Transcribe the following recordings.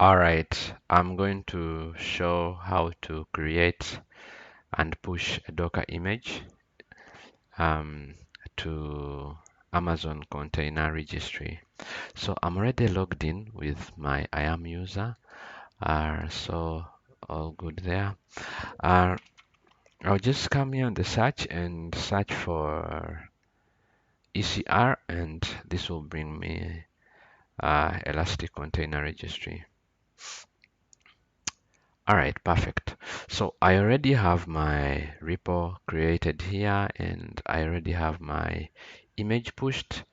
All right, I'm going to show how to create and push a Docker image um, to Amazon Container Registry. So I'm already logged in with my IAM user, so all good there. Uh, I'll just come here on the search and search for ECR, and this will bring me Elastic Container Registry. All right, perfect. So I already have my repo created here, and I already have my image pushed.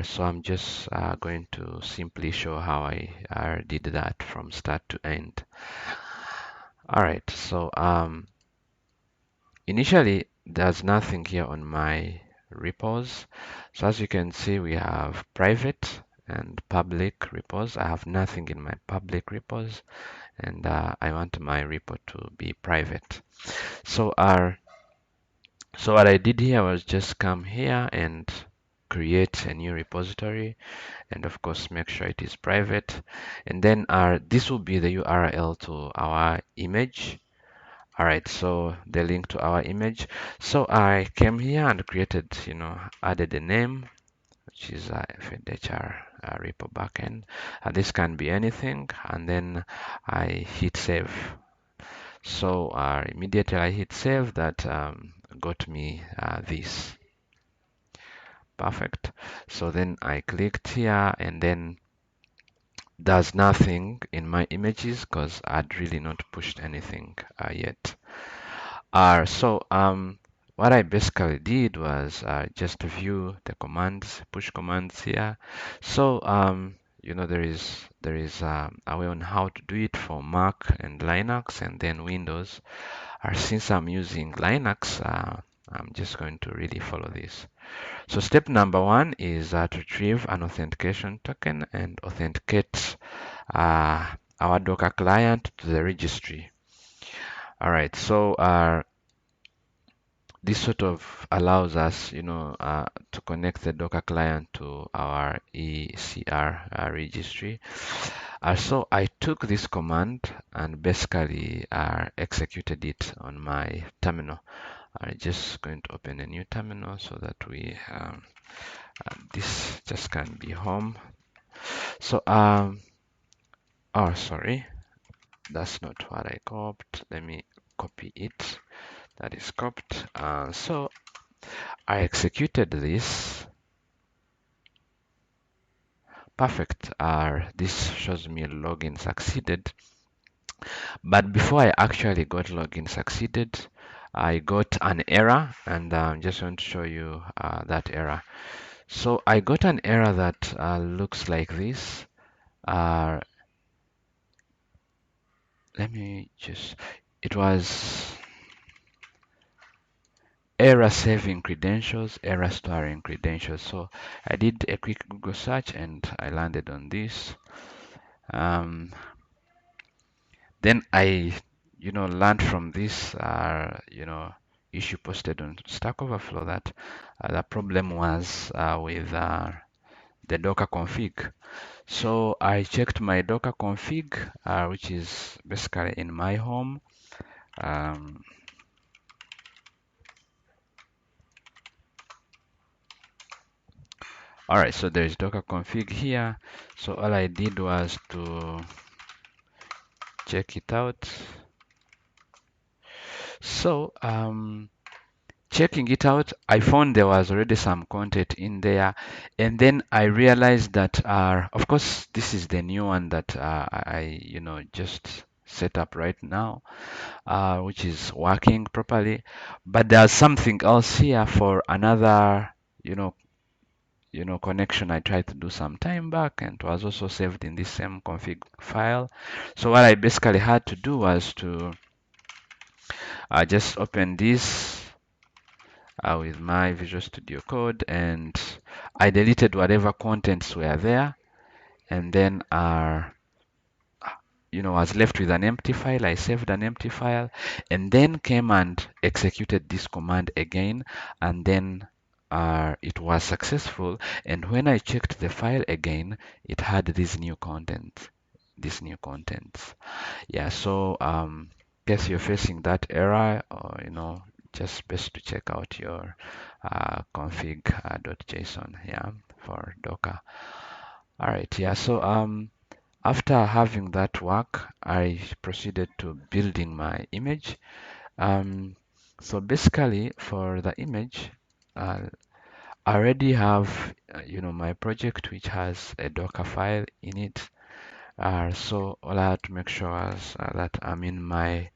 So I'm just going to simply show how I did that from start to end. All right, so initially there's nothing here on my repos. So as you can see, we have private and public repos. I have nothing in my public repos, and I want my repo to be private. So so what I did here was just come here and create a new repository, and of course make sure it is private. And then this will be the URL to our image. All right, so the link to our image. So I came here and created, added a name, which is FedHR repo backend. This can be anything, and then I hit save. So immediately I hit save, that got me this. Perfect. So then I clicked here, and then there's nothing in my images because I'd really not pushed anything yet. What I basically did was just view the commands, push commands here. So there is a way on how to do it for Mac and Linux, and then Windows. Since I'm using Linux, I'm just going to really follow this. So step number one is to retrieve an authentication token and authenticate our Docker client to the registry. All right, so this sort of allows us, to connect the Docker client to our ECR registry. So I took this command and basically executed it on my terminal. I'm just going to open a new terminal so that this just can be home. So oh, sorry, that's not what I copied. Let me copy it. That is copied. So I executed this. Perfect. This shows me login succeeded. But before I actually got login succeeded, I got an error, and I'm just going to show you that error. So I got an error that looks like this. Uh, it was error saving credentials, error storing credentials. So I did a quick Google search and I landed on this. Then I, learned from this, issue posted on Stack Overflow that the problem was with the Docker config. So I checked my Docker config, which is basically in my home. All right, so there's Docker config here. So all I did was to check it out. So checking it out, I found there was already some content in there, and then I realized that, of course, this is the new one that I, just set up right now, which is working properly. But there's something else here for another, connection I tried to do some time back, and it was also saved in this same config file. So what I basically had to do was to just open this with my Visual Studio Code, and I deleted whatever contents were there, and then was left with an empty file. I saved an empty file, and then came and executed this command again, and then it was successful. And when I checked the file again, it had this new content. this new contents. Yeah, so in case you're facing that error, or just best to check out your config.json, yeah, for Docker. All right, yeah, so after having that work, I proceeded to building my image. So basically for the image, uh, I already have my project which has a Docker file in it. So all I had to make sure is that I'm in my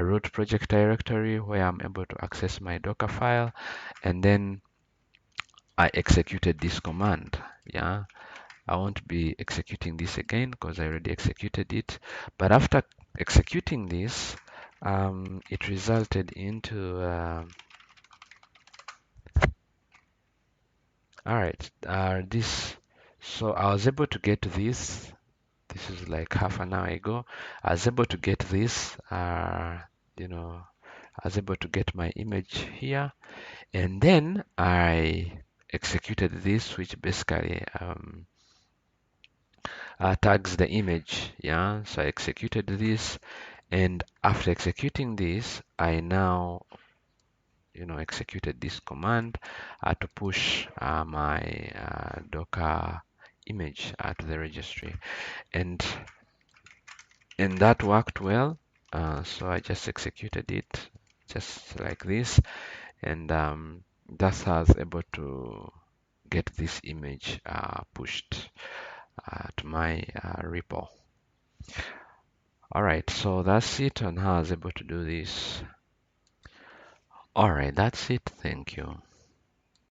root project directory where I'm able to access my Docker file, and then I executed this command. Yeah, I won't be executing this again because I already executed it. But after executing this, it resulted into all right, this. So I was able to get this. This is like half an hour ago. I was able to get this. I was able to get my image here, and then I executed this, which basically tags the image. Yeah, so I executed this, and after executing this, I now executed this command to push my Docker image to the registry, and that worked well. So I just executed it just like this, and that's how I was able to get this image pushed to my repo. All right, so that's it on how I was able to do this. All right, that's it. Thank you.